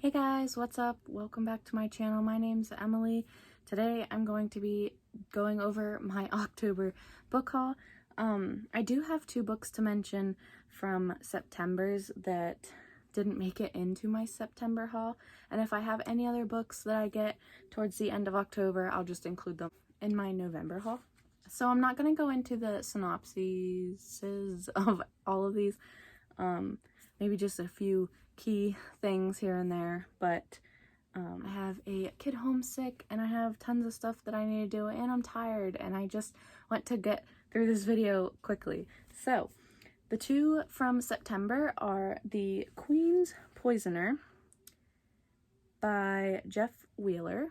Hey guys, what's up? Welcome back to my channel. My name's Emily. Today I'm going to be going over my October book haul. I do have two books to mention from September's that didn't make it into my September haul, and if I have any other books that I get towards the end of October, I'll just include them in my November haul. So I'm not going to go into the synopses of all of these, maybe just a few key things here and there, but I have a kid homesick and I have tons of stuff that I need to do and I'm tired and I just want to get through this video quickly. So the two from September are The Queen's Poisoner by Jeff Wheeler,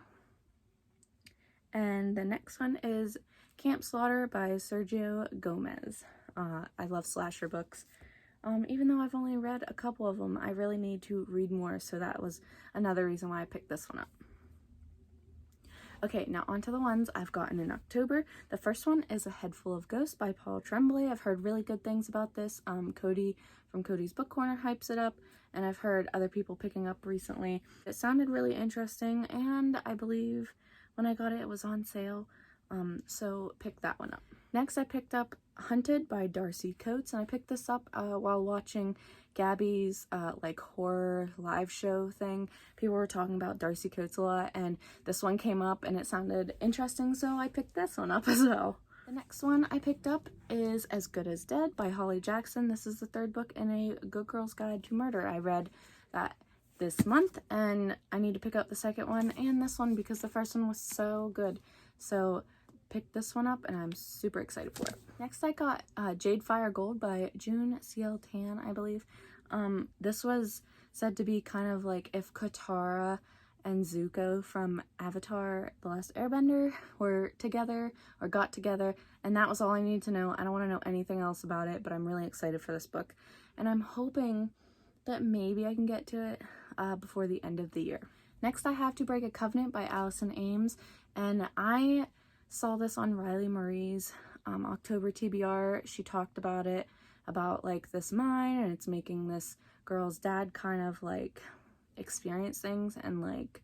and the next one is Camp Slaughter by Sergio Gomez. I love slasher books. Even though I've only read a couple of them, I really need to read more, so that was another reason why I picked this one up. Okay, now onto the ones I've gotten in October. The first one is A Head Full of Ghosts by Paul Tremblay. I've heard really good things about this. Cody from Cody's Book Corner hypes it up, and I've heard other people picking up recently. It sounded really interesting, and I believe when I got it, it was on sale, so pick that one up. Next, I picked up Hunted by Darcy Coates, and I picked this up while watching Gabby's like horror live show thing. People were talking about Darcy Coates a lot, and this one came up and it sounded interesting, so I picked this one up as well. The next one I picked up is As Good as Dead by Holly Jackson. This is the third book in a Good Girl's Guide to Murder. I read that this month and I need to pick up the second one and this one because the first one was so good. So picked this one up and I'm super excited for it. Next I got Jade Fire Gold by June C.L. Tan, I believe. This was said to be kind of like if Katara and Zuko from Avatar The Last Airbender were together or got together, and that was all I need to know. I don't want to know anything else about it, but I'm really excited for this book and I'm hoping that maybe I can get to it before the end of the year. Next I have To Break a Covenant by Allison Ames, and I saw this on Riley Marie's October TBR. She talked about it, about like this mine, and it's making this girl's dad kind of like experience things and like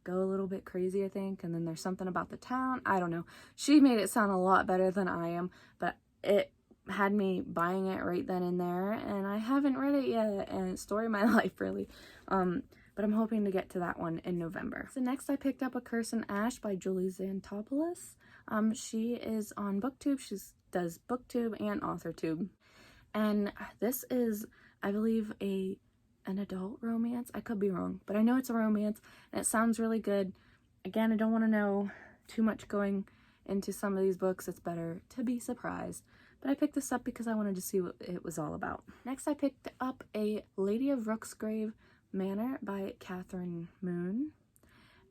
go a little bit crazy, I think, and then there's something about the town. I don't know. She made it sound a lot better than I am, but it had me buying it right then and there, and I haven't read it yet, and it's story of my life, really. But I'm hoping to get to that one in November. So next I picked up A Curse in Ash by Julie Xantopoulos. She is on BookTube. She does BookTube and AuthorTube. And this is, I believe, an adult romance. I could be wrong, but I know it's a romance and it sounds really good. Again, I don't want to know too much going into some of these books. It's better to be surprised. But I picked this up because I wanted to see what it was all about. Next I picked up A Lady of Rooksgrave Manor by Catherine Moon,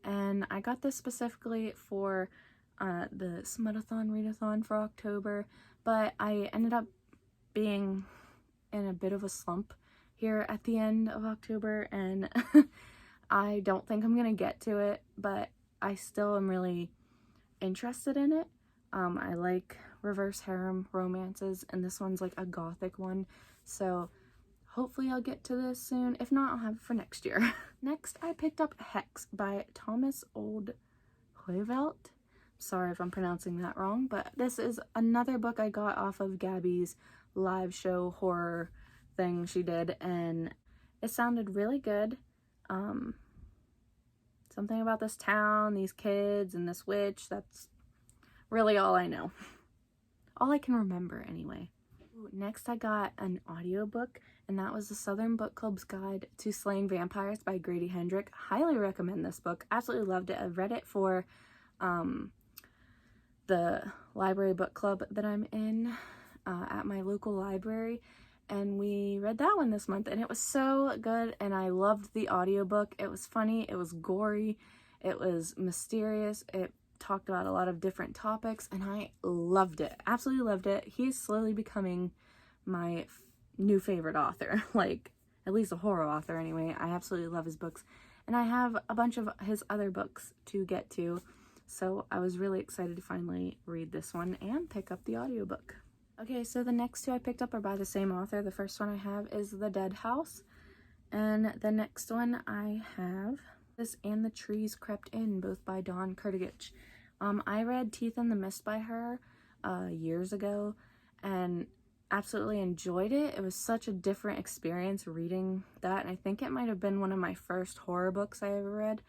and I got this specifically for the Smudathon Readathon for October, but I ended up being in a bit of a slump here at the end of October, and I don't think I'm gonna get to it, but I still am really interested in it. I like reverse harem romances, and this one's like a gothic one, so hopefully I'll get to this soon. If not, I'll have it for next year. Next, I picked up Hex by Thomas Oldhoevelt. Sorry if I'm pronouncing that wrong, but this is another book I got off of Gabby's live show horror thing she did, and it sounded really good. Something about this town, these kids, and this witch. That's really all I know. All I can remember, anyway. Next I got an audiobook, and that was the Southern Book Club's Guide to Slaying Vampires by Grady Hendrick. Highly recommend this book. Absolutely loved it. I read it for the library book club that I'm in at my local library, and we read that one this month, and it was so good, and I loved the audiobook. It was funny, it was gory, it was mysterious, it talked about a lot of different topics, and I loved it. Absolutely loved it. He's slowly becoming my new favorite author, like at least a horror author anyway. I absolutely love his books, and I have a bunch of his other books to get to, so I was really excited to finally read this one and pick up the audiobook. Okay, so the next two I picked up are by the same author. The first one I have is The Dead House, And the next one I have is And the Trees Crept In, both by Dawn Kurtagich. I read Teeth in the Mist by her years ago and absolutely enjoyed it. It was such a different experience reading that, and I think it might have been one of my first horror books I ever read.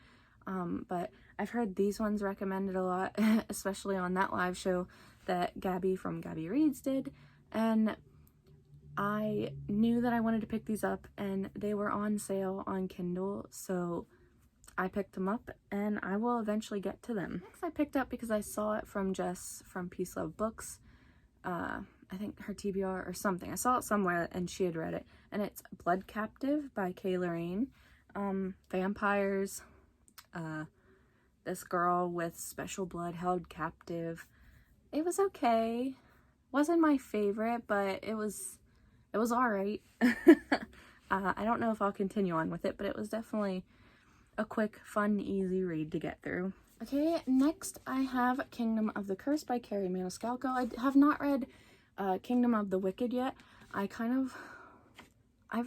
But I've heard these ones recommended a lot, especially on that live show that Gabby from Gabby Reads did, and I knew that I wanted to pick these up, and they were on sale on Kindle, so I picked them up, and I will eventually get to them. Next I picked up because I saw it from Jess from Peace Love Books, I think her TBR or something. I saw it somewhere and she had read it, and it's Blood Captive by Kay Lorraine. Vampires, this girl with special blood held captive. It was okay. Wasn't my favorite, but it was alright. I don't know if I'll continue on with it, but it was definitely a quick, fun, easy read to get through. Okay, next I have Kingdom of the Curse by Carrie Maniscalco. I have not read Kingdom of the Wicked yet. I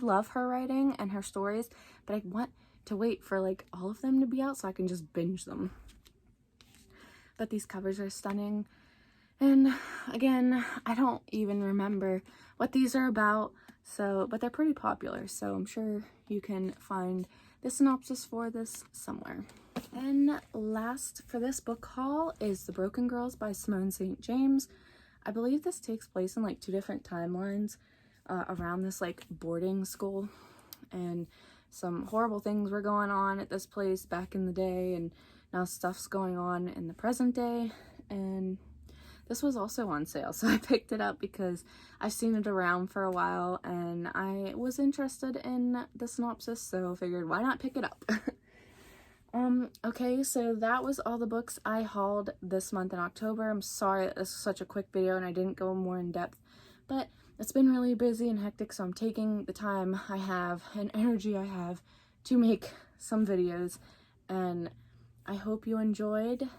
love her writing and her stories, but I want to wait for like all of them to be out so I can just binge them. But these covers are stunning, and again, I don't even remember what these are about, but they're pretty popular, so I'm sure you can find the synopsis for this somewhere. And last for this book haul is The Broken Girls by Simone St. James. I believe this takes place in like 2 different timelines around this like boarding school, and some horrible things were going on at this place back in the day, and now stuff's going on in the present day. And this was also on sale, so I picked it up because I've seen it around for a while and I was interested in the synopsis, so figured why not pick it up. Okay, so that was all the books I hauled this month in October. I'm sorry that this was such a quick video and I didn't go more in depth, but it's been really busy and hectic, so I'm taking the time I have and energy I have to make some videos, and I hope you enjoyed.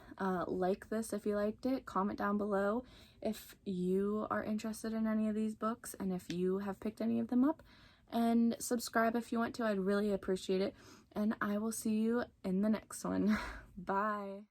Like this if you liked it, comment down below if you are interested in any of these books and if you have picked any of them up, and subscribe if you want to. I'd really appreciate it, and I will see you in the next one. Bye.